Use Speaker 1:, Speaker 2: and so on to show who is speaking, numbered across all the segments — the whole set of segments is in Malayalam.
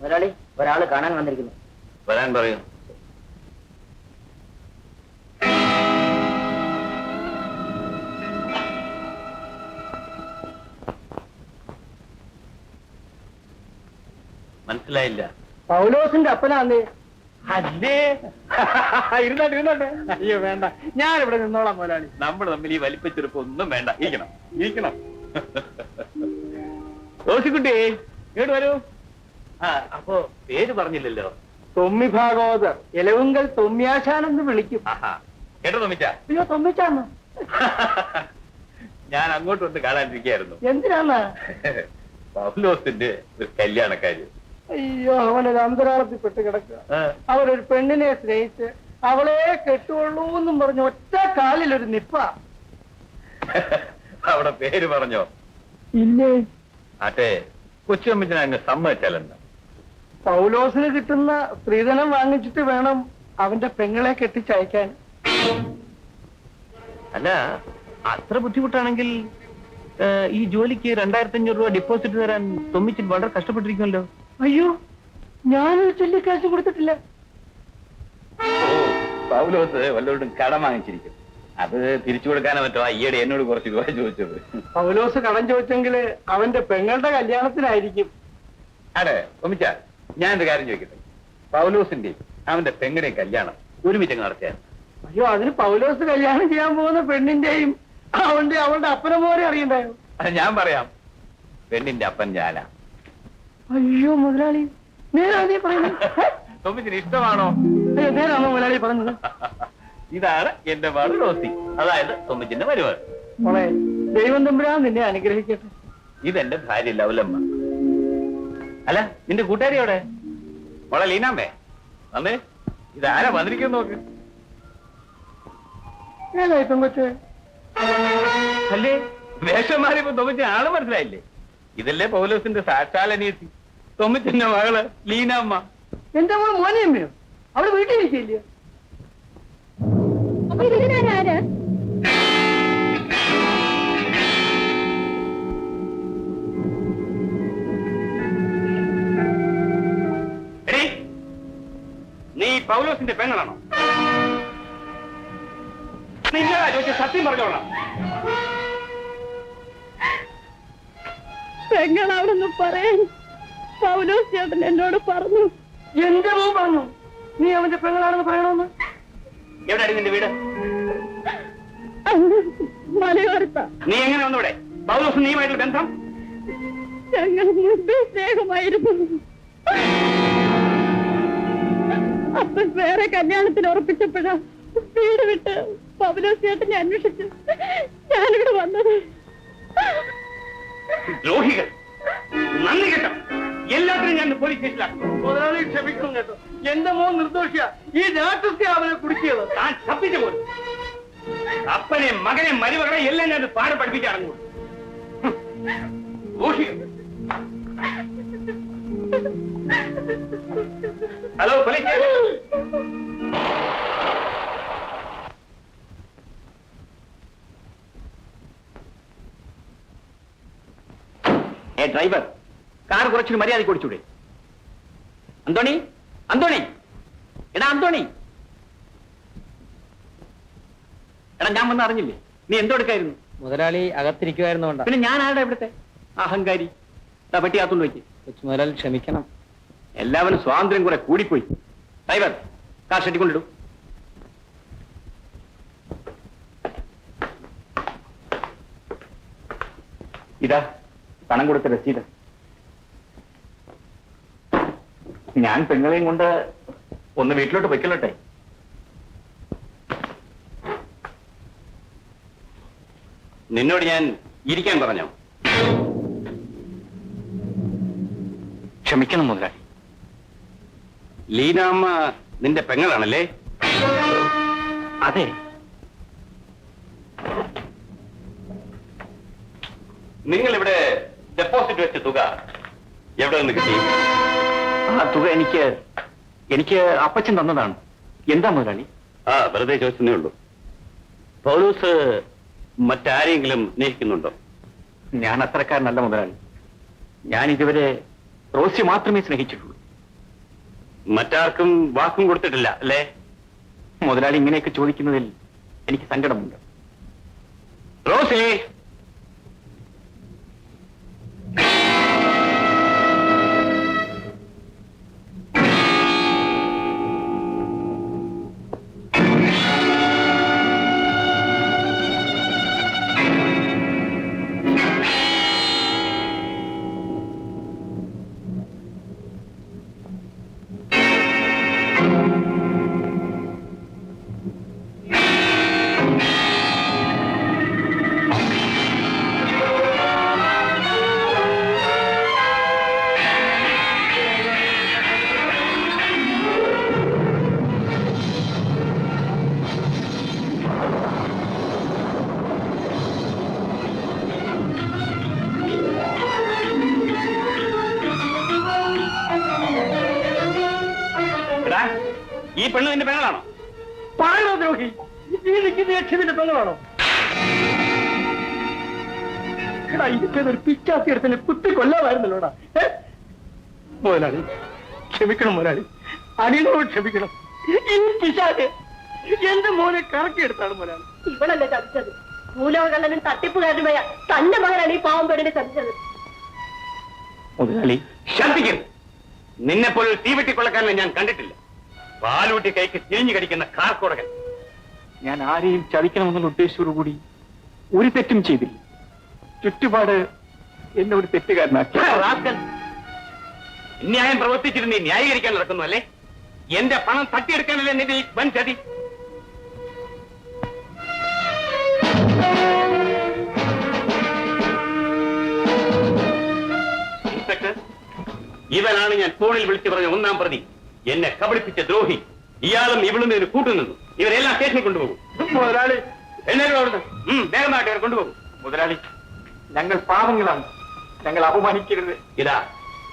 Speaker 1: മുതലാളി, ഒരാള് കാണാൻ വന്നിരിക്കുന്നു.
Speaker 2: വരാൻ പറയൂ. മനസ്സിലായില്ല.
Speaker 3: പൗലോസിന്റെ അപ്പനാന്നേ.
Speaker 2: അല്ലേ?
Speaker 3: ഇരുന്നോട്ടെ ഇരുന്നോട്ടെ. അയ്യോ വേണ്ട, ഞാൻ ഇവിടെ നിന്നോളാം മുതലാളി.
Speaker 2: നമ്മൾ തമ്മിൽ ഈ വലിപ്പച്ചെറുപ്പം ഒന്നും വേണ്ട. ഇരിക്കണം ഇരിക്കണം. റോസിക്കുട്ടി ഇങ്ങോട്ട് വരൂ. അപ്പോ പേര് പറഞ്ഞില്ലല്ലോ.
Speaker 3: തൊമ്മി ഭാഗവതർ, എലവുങ്കൽ തൊമ്യാശാനെന്ന് വിളിക്കും.
Speaker 2: കേട്ടോ തൊമ്മിച്ച?
Speaker 3: അയ്യോ തൊമ്മിച്ചാന്ന്.
Speaker 2: ഞാൻ അങ്ങോട്ട് വന്ന് കാണാനിരിക്കായിരുന്നു.
Speaker 3: എന്തിനാന്ന്?
Speaker 2: പൗലോസിന്റെ ഒരു കല്യാണക്കാര്യം.
Speaker 3: അയ്യോ, അവനൊരു അന്തരാളത്തിൽ പെട്ട് കിടക്കുക. അവരൊരു പെണ്ണിനെ സ്നേഹിച്ച് അവളെ കെട്ടുകൊള്ളൂ എന്നും പറഞ്ഞു ഒറ്റ കാലിലൊരു നിപ്പ.
Speaker 2: അവിടെ പേര് പറഞ്ഞോ?
Speaker 3: ഇല്ലേ.
Speaker 2: ആട്ടെ, കൊച്ചുമ്മച്ചിനെ അങ്ങ് സമ്മതിച്ചാലെന്താ?
Speaker 3: പൗലോസിന് കിട്ടുന്ന സ്ത്രീധനം വാങ്ങിച്ചിട്ട് വേണം അവന്റെ പെങ്ങളെ കെട്ടിച്ചയക്കാൻ.
Speaker 2: അല്ല, അത്ര ബുദ്ധിമുട്ടാണെങ്കിൽ ഈ ജോലിക്ക് 2500 രൂപ ഡെപ്പോസിറ്റ് തരാൻ തൊമ്മിച്ചിൽ വളരെ കഷ്ടപ്പെട്ടിരിക്കുമല്ലോ.
Speaker 3: അയ്യോ, ഞാനൊരു ചൊല്ലിക്കാശ് കൊടുത്തിട്ടില്ല.
Speaker 2: പൗലോസ് വല്ലവരോടും കടം വാങ്ങിച്ചിരിക്കും. അത് തിരിച്ചു കൊടുക്കാനോ മറ്റോ ഈയിടെ എന്നോട് കുറച്ച് രൂപ ചോദിച്ചത്.
Speaker 3: പൗലോസ് കടം ചോദിച്ചെങ്കില് അവന്റെ പെങ്ങളുടെ കല്യാണത്തിനായിരിക്കും.
Speaker 2: അതെ തൊമ്മിച്ച, ഞാനൊരു കാര്യം ചോദിക്കട്ടെ. പൗലോസിന്റെയും അവന്റെ പെങ്ങളുടെയും കല്യാണം ഒരുമിച്ച് നടത്തിയാൽ?
Speaker 3: അയ്യോ, അതിന് പൗലോസ് കല്യാണം ചെയ്യാൻ പോകുന്ന പെണ്ണിന്റെയും അവളുടെ അപ്പനെ പോലെ അറിയണ്ടായോ?
Speaker 2: അത് ഞാൻ പറയാം. പെണ്ണിന്റെ അപ്പൻ ഞാനാ.
Speaker 3: അയ്യോ മുതലാളി, നേരാ നീ പറയുന്നത്?
Speaker 2: തൊമ്മിച്ചിന് ഇഷ്ടമാണോ?
Speaker 3: നേരാണോ മുതലാളി പറഞ്ഞത്?
Speaker 2: ഇതാണ് എന്റെ മകൾ റോസി, അതായത് തൊമ്മിച്ചിന്റെ മരുമകൾ.
Speaker 3: മോളെ, ദൈവം തമ്പുരാൻ നിന്നെ അനുഗ്രഹിക്കട്ടെ.
Speaker 2: ഇതെന്റെ ഭാര്യ ലവലമ്മ. അല്ല, നിന്റെ കൂട്ടുകാരി അവിടെ? മോളെ ലീനാമ്മേ, അന്നേ ഇതാരാ വന്നിരിക്കുന്നു നോക്ക്.
Speaker 3: ഏതായി പെങ്കൊച്ച്?
Speaker 2: അല്ലേ, വേഷം മാറിയപ്പോ തൊമ്മിച്ച ആള് മനസ്സിലായില്ലേ? ഇതല്ലേ പൗലോസിന്റെ സാക്ഷാൽ അനിയത്തി, തൊമ്മിച്ചിന്റെ മകള് ലീനാമ്മ.
Speaker 3: എന്റെ മോള് മോനെയമ്മയോ? അവള് വീട്ടിലിരിക്കില്ലയോ?
Speaker 2: നീ പൗലോസിന്റെ പെങ്ങളാണോ? നിന്നതാ ചോദിച്ച, സത്യം പറഞ്ഞോളാം.
Speaker 4: പെങ്ങളാണെന്ന് പറയാൻ പൗലോസ് ചേട്ടൻ എന്നോട് പറഞ്ഞു.
Speaker 3: എന്റെ മോൻ പറഞ്ഞു നീ അവന്റെ പെങ്ങളാണെന്ന് പറയണമെന്ന്?
Speaker 2: എവിടെയാണ് നിന്റെ വീട്?
Speaker 4: മലയോരത്ത.
Speaker 2: നീ എങ്ങനെ വന്നിവിടെ? പൗലോസ് നീയുമായിട്ടുള്ള ബന്ധം?
Speaker 4: ഞങ്ങൾ മുമ്പേ സ്നേഹമായിരുന്നു. അപ്പൻ വേറെ കല്യാണത്തിന് ഉറപ്പിച്ചപ്പോഴാ വീട് വിട്ട് പൗലോസ് ചേട്ടനെ അന്വേഷിച്ച് ഞാനിവിടെ വന്നത്.
Speaker 2: ദ്രോഹികൾ, നന്ദി കേട്ടോ. എല്ലാത്തിനും ഞാൻ പോലീസ് സ്റ്റേഷനിലാക്കും.
Speaker 3: മുതലാളി ക്ഷമിക്കും കേട്ടോ, എന്റെ മോൻ നിർദോഷിയാ. ഈ രാക്ഷസ അവനെ കുടിക്കിയത്.
Speaker 2: താൻ തപ്പിച്ച പോലും അപ്പനെ മകനെ മരുമകളെ എല്ലാം ഞാൻ പാഠം പഠിപ്പിച്ചടങ്ങൂ. ദ്രോഹികൾ. Hello police station. Driver, car കുറച്ചൊരു മര്യാദയ്ക്ക് ഓടിച്ചൂടെ? അന്തോണി, അന്തോണി, എടാ അന്തോണി, എടാ ഞാൻ വന്ന് അറിഞ്ഞില്ലേ? നീ എന്തെടുക്കായിരുന്നു?
Speaker 1: മുതലാളി അകത്തിരിക്കുവായിരുന്നോണ്ടാ.
Speaker 2: പിന്നെ ഞാൻ ആരുടെ ഇവിടുത്തെ അഹങ്കാരി? പറ്റിയാത്തുകൊണ്ട് വെച്ച്.
Speaker 1: കൊച്ചു മുതലാളി ക്ഷമിക്കണം.
Speaker 2: എല്ലാവരും സ്വാതന്ത്ര്യം കൂടെ കൂടിപ്പോയി. ഡ്രൈവർ, കാർ ഷെട്ടി കൊണ്ടിടും. ഇതാ പണം കൊടുത്ത രസീത്. ഞാൻ പെങ്ങളെയും കൊണ്ട് ഒന്ന് വീട്ടിലോട്ട് പൊയ്ക്കൊള്ളട്ടെ. നിന്നോട് ഞാൻ ഇരിക്കാൻ പറഞ്ഞോ? ക്ഷമിക്കണം മുതലാളി. ലീനാമ്മ നിന്റെ പെങ്ങളാണല്ലേ? അതെ. നിങ്ങൾ ഇവിടെ ഡെപ്പോസിറ്റ് വെച്ച തുക എവിടെ നിന്ന് കിട്ടി? ആ തുക എനിക്ക് അപ്പച്ചൻ തന്നതാണ്. എന്താ മുതലാളി? വെറുതെ ചോദിച്ചതേ ഉള്ളൂ. പൗലോസ് മറ്റാരെങ്കിലും സ്നേഹിക്കുന്നുണ്ടോ? ഞാൻ അത്രക്കാരനല്ല മുതലാളി. ഞാൻ ഇതുവരെ റോസി മാത്രമേ സ്നേഹിച്ചിട്ടുള്ളൂ. മറ്റാർക്കും വാക്കും കൊടുത്തിട്ടില്ല അല്ലേ?
Speaker 5: മുതലാളി ഇങ്ങനെയൊക്കെ ചോദിക്കുന്നതിൽ എനിക്ക് സങ്കടമുണ്ട്.
Speaker 2: റോസേ, ഈ പെണ്ണ് നിന്റെ പെങ്ങളാണോ?
Speaker 3: പാഴോ ദ്രോഹി, ഈ നിൽക്കുന്ന യക്ഷമിന്റെ പെങ്ങളാണോ? എടാ, ഇതൊരു പിച്ചാത്തി എടുത്തന്നെ കുത്തി കൊല്ലാമായിരുന്നല്ലോടാ. മുതലാളി ക്ഷമിക്കണം, മുതലാളി അനിയനോട് ക്ഷമിക്കണം. ഈ പിശാച് എന്റെ മോനെ കറക്കിയെടുത്താണ് മുതലാളി.
Speaker 4: ഇവളല്ലേ ചതിച്ചത്. മൂലകള്ളനും തട്ടിപ്പുകാരനുമായ തന്റെ മകനാണ് ഈ പാവം പെണ്ണിനെ ചതിച്ചത്.
Speaker 5: മുതലാളി
Speaker 2: ശാന്തിക്കരുത്. നിന്നെ പോലെ തീവെട്ടിക്കൊള്ളക്കാരനെ ഞാൻ കണ്ടിട്ടില്ല. പാലൂട്ടി കൈക്ക് തിരിഞ്ഞു കടിക്കുന്ന കാർക്കോടകൻ.
Speaker 5: ഞാൻ ആരെയും ചതിക്കണമെന്നുള്ള ഉദ്ദേശത്തോടുകൂടി ഒരു തെറ്റും ചെയ്തില്ല. ചുറ്റുപാട് എന്നെ ഒരു തെറ്റുകാരനാക്കി.
Speaker 2: റാസ്കൽ, ന്യായം പ്രവർത്തിച്ചിട്ട് നീ ന്യായീകരിക്കാൻ നടക്കുന്നു അല്ലേ? എന്റെ പണം തട്ടിയെടുക്കാനല്ലേ നിന്റെ ഈ വൻ ചതി? ഇൻസ്പെക്ടർ, ഇവനാണ് ഞാൻ ഫോണിൽ വിളിച്ചു പറഞ്ഞ ഒന്നാം പ്രതി. എന്നെ കബളിപ്പിച്ച ദ്രോഹി. ഇയാളും ഇവിടുന്ന് ഇതിന് കൂട്ടുനിന്നു. ഇവരെല്ലാം സ്റ്റേഷനിൽ കൊണ്ടുപോകും.
Speaker 3: മുതലാളി
Speaker 2: എല്ലാവരും അവിടുന്ന് വേഗമായിട്ട് ഇവർ കൊണ്ടുപോകും.
Speaker 5: മുതലാളി, ഞങ്ങൾ പാവങ്ങളാണ്, ഞങ്ങൾ അപമാനിക്കരുത്.
Speaker 2: ഇതാ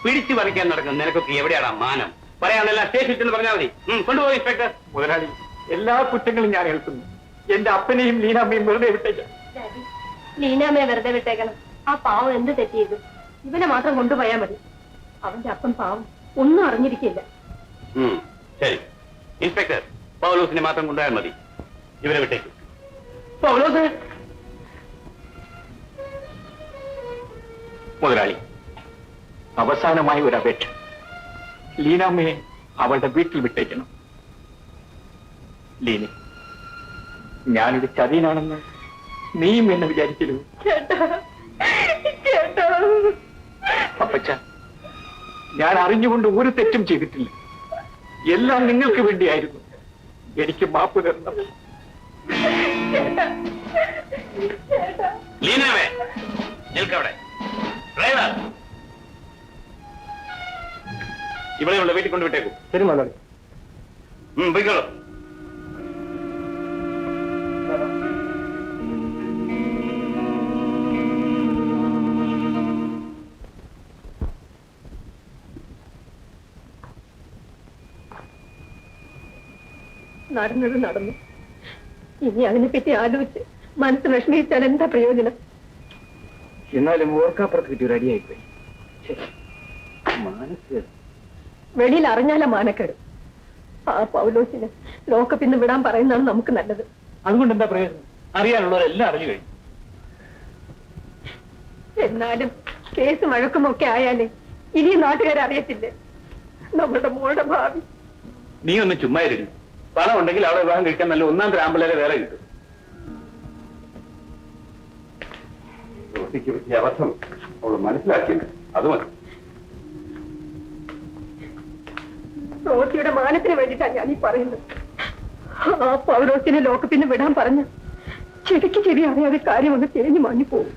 Speaker 2: പിടിച്ചു പറിക്കാൻ നടക്കുന്ന നിനക്കൊക്കെ എവിടെയാണ് മാനം? പറയാനെല്ലാം സ്റ്റേഷനിൽ ചെന്ന് പറഞ്ഞാൽ മതി. കൊണ്ടുപോകും ഇൻസ്പെക്ടർ.
Speaker 5: മുതലാളി, എല്ലാ കുറ്റങ്ങളും ഞാൻ ഏൽക്കുന്നു. എന്റെ അപ്പനെയും ലീനാമ്മയും വെറുതെ വിട്ടേക്കാം.
Speaker 4: ലീനാമ്മയെ വെറുതെ വിട്ടേക്കണം. ആ പാവം എന്ത് തെറ്റ് ചെയ്തു? ഇവനെ മാത്രം കൊണ്ടുപോയാൽ മതി. അവന്റെ അപ്പം പാവം ഒന്നും അറിഞ്ഞിരിക്കില്ല.
Speaker 2: ശരി ഇൻസ്പെക്ടർ, പൗലോസിനെ മാത്രം കൊണ്ടുപോയാൽ മതി. ഇവരെ വിട്ടേക്കും.
Speaker 3: പൗലോസേ,
Speaker 5: മുതലാളി, അവസാനമായി ഒരു അപേക്ഷ. ലീനാമ്മയെ അവളുടെ വീട്ടിൽ വിട്ടേക്കണം. ലീനി, ഞാനൊരു ചതിയനാണെന്ന് നീയും എന്നെ വിചാരിക്കരുത്. അപ്പച്ച, ഞാൻ അറിഞ്ഞുകൊണ്ട് ഒരു തെറ്റും ചെയ്തിട്ടില്ല. എല്ലാം നിങ്ങൾക്ക് വേണ്ടിയായിരുന്നു. എനിക്ക് മാപ്പ് തരണം.
Speaker 2: ലീനാവേ, നിൽക്കവിടെ. ഡ്രൈവർ, ഇവിടെ ഉള്ള വീട്ടിൽ കൊണ്ടുവിട്ടേക്കും.
Speaker 3: ശരി മുതലാളി.
Speaker 2: പോയിക്കോളൂ.
Speaker 4: നടന്നത് നടന്നു. ഇനി അതിനെപ്പറ്റി ആലോചിച്ച് മനസ്സ് വിഷമിച്ചാൽ എന്താ പ്രയോജനം?
Speaker 5: എന്നാലും ഓർക്കാപ്പുറത്ത് കിട്ടിയ ഒരു അടിയായിപ്പോയി. മനസ്സ്
Speaker 4: വെളിയിൽ അറിഞ്ഞാലാ മാനക്കേട്. ആ പൗലോസിന് ലോക്കപ്പിന്ന് വിടാൻ പറയുന്നതാണ് നമുക്ക് നല്ലത്.
Speaker 5: അതുകൊണ്ട് എന്താ പ്രയോജനം? അറിയാനുള്ളവരെല്ലാം അറിഞ്ഞു കഴിഞ്ഞു.
Speaker 4: എന്നാലും കേസ് മഴക്കുമൊക്കെ ആയാലേ ഇനി നാട്ടുകാരറിയത്തില്ലേ നമ്മളുടെ മോളുടെ ഭാവി?
Speaker 2: നീ ഒന്ന് ചുമ്മാ ഇരുന്നു. പണം ഉണ്ടെങ്കിൽ അവളെ വിവാഹം കഴിക്കാൻ നല്ല ഒന്നാം തരം ആമ്പിള്ളേരെ വേറെ കിട്ടും. അബദ്ധം അവള് മനസ്സിലാക്കിയില്ല, അത് മതി.
Speaker 4: റോസിയുടെ മാനത്തിന് വേണ്ടിയിട്ടാണ് ഞാൻ ഈ പറയുന്നത്. ആ പൗലോസിനെ ലോക്കപ്പിന്ന് വിടാൻ പറഞ്ഞ ചെവിക്ക് ചെവി അറിയാതെ കാര്യം ഒന്ന് തിരിഞ്ഞു മാഞ്ഞു പോകും.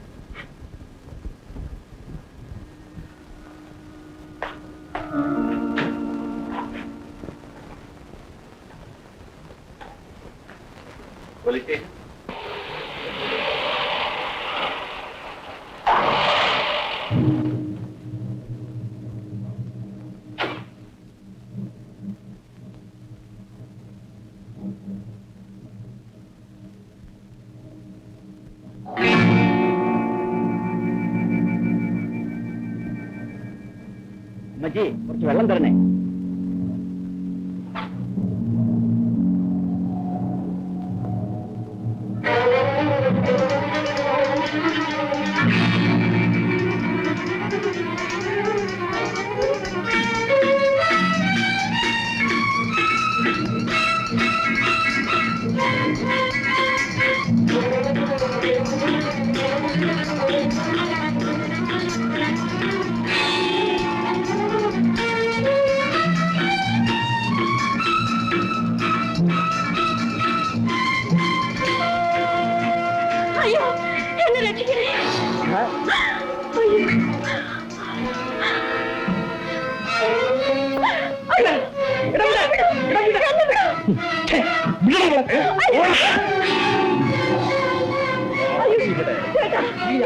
Speaker 1: അമ്മച്ചി, കുറച്ച് വെള്ളം തരണേ.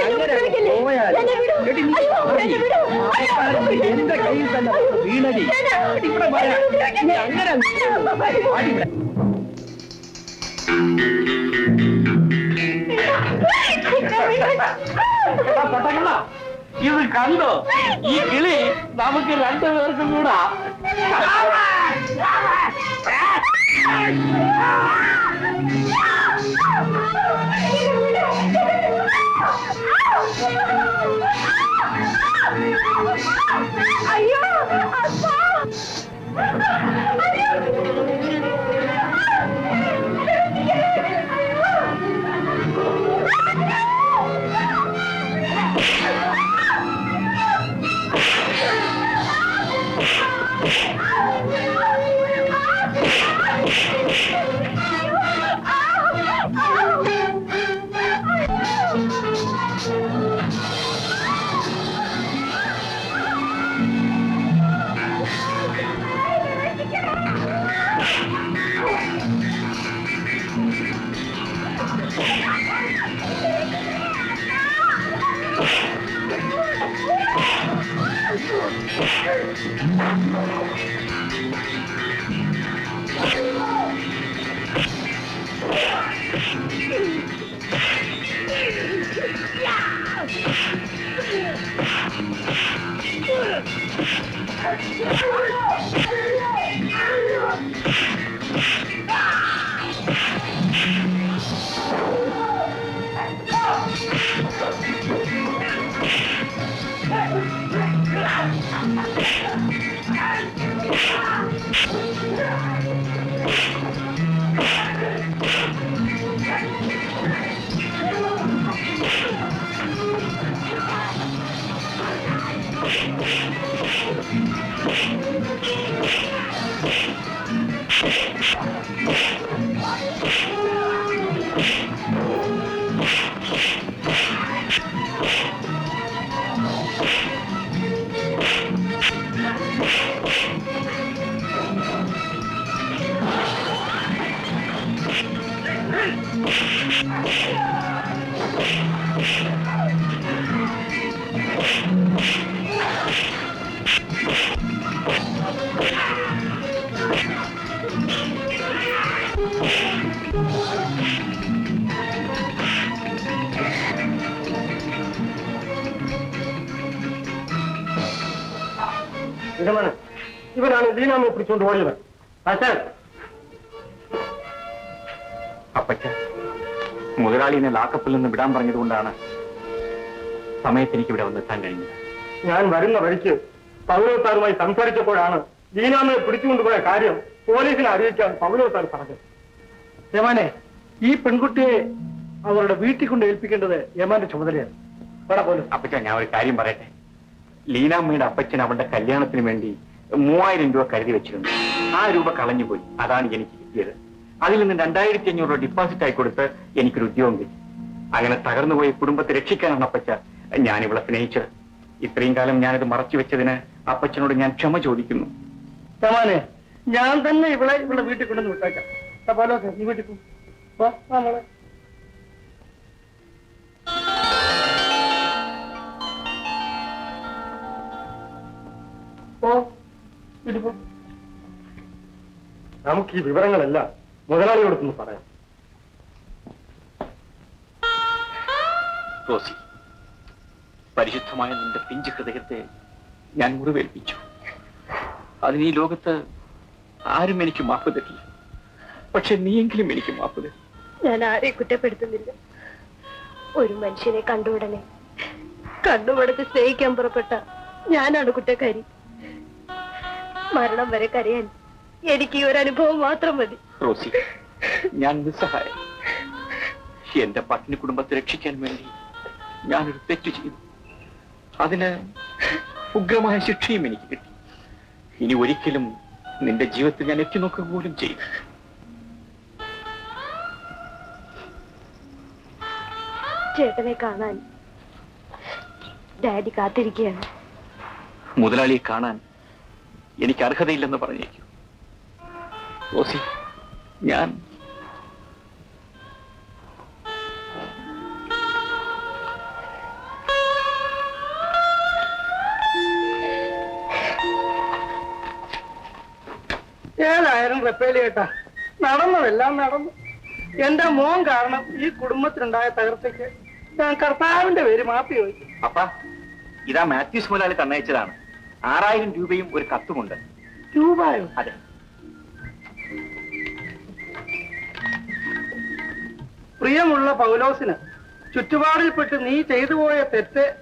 Speaker 1: അങ്ങനെ പോയാൽ എന്റെ കയ്യിൽ തന്നെ വീണടി ഇവിടെ വരാം. നീ അങ്ങനെ പാടിവിടെ.
Speaker 2: ഇത് കണ്ടോ? ഈ കിളി നമുക്ക് രണ്ടുപേർക്കും കൂടാ.
Speaker 4: അയ്യോ
Speaker 5: ഇവരാണ് ലീനാമ്മയെ പിടിച്ചുകൊണ്ട് ഓടിയത്. അപ്പച്ച മുതലാളിനെ ലാക്കപ്പിൽ നിന്ന് വിടാൻ പറഞ്ഞതുകൊണ്ടാണ് സമയത്ത് എനിക്ക് ഇവിടെ വന്നെത്താൻ കഴിഞ്ഞത്. ഞാൻ വരുന്ന വഴിക്ക് പൗലോസാറുമായി സംസാരിച്ചപ്പോഴാണ് ലീനാമ്മയെ പിടിച്ചുകൊണ്ടുപോയ കാര്യം പോലീസിനെ അറിയിക്കാൻ പൗലോസാർ പറഞ്ഞത്.
Speaker 3: യമാനെ, ഈ പെൺകുട്ടിയെ അവരുടെ വീട്ടിൽ കൊണ്ട് ഏൽപ്പിക്കേണ്ടത് യമാന്റെ ചുമതലയാണ്. പോലും
Speaker 5: അപ്പച്ച, ഞാൻ ഒരു കാര്യം പറയട്ടെ. ലീനാമ്മയുടെ അപ്പച്ചൻ അവളുടെ കല്യാണത്തിന് വേണ്ടി 3000 രൂപ കരുതി വെച്ചിരുന്നു. ആ രൂപ കളഞ്ഞുപോയി. അതാണ് എനിക്ക് കിട്ടിയത്. അതിൽ നിന്ന് 2500 രൂപ ഡിപ്പോസിറ്റ് ആയി കൊടുത്ത് എനിക്കൊരു ഉദ്യോഗം കിട്ടി. അങ്ങനെ തകർന്നുപോയി കുടുംബത്തെ രക്ഷിക്കാനാണ് അപ്പച്ച ഞാൻ ഇവളെ സ്നേഹിച്ചത്. ഇത്രയും കാലം ഞാനത് മറച്ചു വെച്ചതിന് അപ്പച്ചനോട് ഞാൻ ക്ഷമ ചോദിക്കുന്നു.
Speaker 3: യമാനെ, ഞാൻ തന്നെ ഇവിടെ വീട്ടിൽ കൊണ്ടുവന്ന് വിട്ടേക്കാം. നീ വീട്ടിൽ പോ.
Speaker 5: നമുക്ക് ഈ വിവരങ്ങളെല്ലാം മുതലാളിയോടൊന്ന് പറയാം.
Speaker 2: റോസി, പരിശുദ്ധമായ നിന്റെ പിഞ്ച് ഹൃദയത്തെ ഞാൻ മുറിവേൽപ്പിച്ചു. അതിന് ഈ ലോകത്ത് ആരും എനിക്ക് മാപ്പ് തരില്ല. പക്ഷെ നീയെങ്കിലും എനിക്ക് മാപ്പ് തരും.
Speaker 4: ഞാൻ ആരെ കുറ്റപ്പെടുത്തുന്നില്ല. ഒരു മനുഷ്യനെ കണ്ടുടനെ കണ്ണുപടച്ച് സ്നേഹിക്കാൻ പുറപ്പെട്ട ഞാനാണ് കുറ്റക്കാരി. മരണം വരെ കരയാൻ എനിക്ക് ഈ ഒരു അനുഭവം മാത്രം മതി.
Speaker 2: റോസി, ഞാൻ നിസ്സഹായം. എന്റെ പട്ടിണി കുടുംബത്തെ രക്ഷിക്കാൻ വേണ്ടി ഞാനൊരു തെറ്റ് ചെയ്തു. അതിന് ഉഗ്രമായ ശിക്ഷയും എനിക്ക് കിട്ടി. ഇനി ഒരിക്കലും നിന്റെ ജീവിതത്തിൽ ഞാൻ എത്തി നോക്കുക പോലും ചെയ്യും.
Speaker 4: ചേട്ടനെ കാണാൻ ഡാഡി കാത്തിരിക്കുകയാണ്.
Speaker 2: മുതലാളിയെ കാണാൻ എനിക്ക് അർഹതയില്ലെന്ന് പറഞ്ഞേക്കൂ. റോസി, ഞാൻ
Speaker 3: ഏതായാലും റപ്പേലി കേട്ടാ നടന്നതെല്ലാം നടന്നു. എന്റെ മോൻ കാരണം ഈ കുടുംബത്തിനുണ്ടായ തകർച്ചയ്ക്ക് ഞാൻ കർത്താവിന്റെ പേര് മാപ്പി ചോദിച്ചു.
Speaker 5: അപ്പ ഇതാ മാത്യൂസ് മുതലാളി തന്നയച്ചതാണ്. 6000 രൂപയും ഒരു കത്തുമുണ്ട്.
Speaker 3: രൂപയോ?
Speaker 5: അതെ.
Speaker 3: പ്രിയമുള്ള പൗലോസിന്, ചുറ്റുപാടിൽപ്പെട്ട് നീ ചെയ്തു പോയ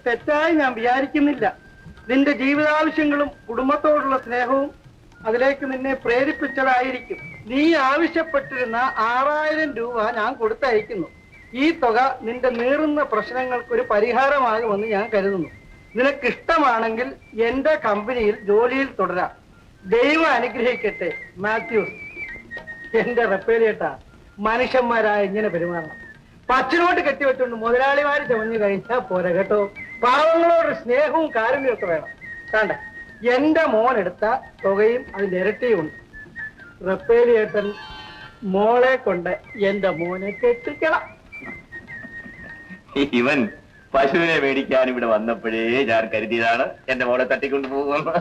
Speaker 3: തെറ്റായി ഞാൻ വിചാരിക്കുന്നില്ല. നിന്റെ ജീവിതാവശ്യങ്ങളും കുടുംബത്തോടുള്ള സ്നേഹവും അതിലേക്ക് നിന്നെ പ്രേരിപ്പിച്ചതായിരിക്കും. നീ ആവശ്യപ്പെട്ടിരുന്ന 6000 രൂപ ഞാൻ കൊടുത്തയക്കുന്നു. ഈ തുക നിന്റെ നീറുന്ന പ്രശ്നങ്ങൾക്കൊരു പരിഹാരമാകുമെന്ന് ഞാൻ കരുതുന്നു. നിനക്കിഷ്ടമാണെങ്കിൽ എന്റെ കമ്പനിയിൽ ജോലിയിൽ തുടരാം. ദൈവം അനുഗ്രഹിക്കട്ടെ. മാത്യൂസ്. എന്റെ റപ്പേലിയേട്ടാ, മനുഷ്യന്മാരായ ഇങ്ങനെ പെരുമാറണം. പച്ചനോട്ട് കെട്ടിവെച്ചുകൊണ്ട് മുതലാളിമാര് ചമഞ്ഞു കഴിഞ്ഞാൽ പോരാ കേട്ടോ. പാവങ്ങളോട് സ്നേഹവും കാരുണ്യവും ഒക്കെ വേണം. കണ്ട, എന്റെ മോൻ എടുത്ത തുകയും അതിന്റെ ഇരട്ടിയും ഉണ്ട്. റപ്പേലിയേട്ടൻ മോളെ കൊണ്ട് എന്റെ മോനെ കെട്ടിക്കണം.
Speaker 5: ഇവൻ പശുവിനെ മേടിക്കാൻ ഇവിടെ വന്നപ്പോഴേ ഞാൻ കരുതിയതാണ് എന്റെ മോളെ തട്ടിക്കൊണ്ടു പോകുമെന്ന്.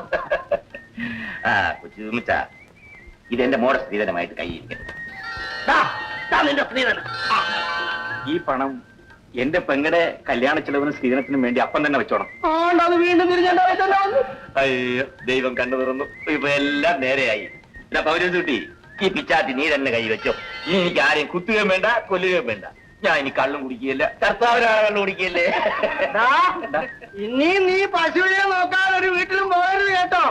Speaker 5: ആ കൊച്ചുമിച്ച, ഇതെന്റെ മോളെ സ്ത്രീധനമായിട്ട് കൈയിരിക്കട്ടെ. ഈ പണം എന്റെ പെങ്ങടെ കല്യാണ ചെലവിനും സ്ത്രീധനത്തിനും വേണ്ടി അപ്പം തന്നെ വെച്ചോണം.
Speaker 3: അത് വീണ്ടും
Speaker 5: അയ്യോ, ദൈവം കണ്ടു തുറന്നു. ഇപ്പൊ എല്ലാം നേരെയായി. പൗരസ് കുട്ടി, ഈ പിച്ചാത്തി നീ തന്നെ കൈ വെച്ചോ. ഇനി എനിക്ക് ആരെയും കുത്തുകയും വേണ്ട, കൊല്ലുകയും വേണ്ട. ഞാൻ ഇനി കള്ളും കുടിക്കുകയല്ല, കർത്താവിനാണ് കള്ളു കുടിക്കുകയല്ലേ.
Speaker 3: ഇനി നീ പശുവിനെ നോക്കാൻ ഒരു വീട്ടിലും പോകരുത് കേട്ടോ.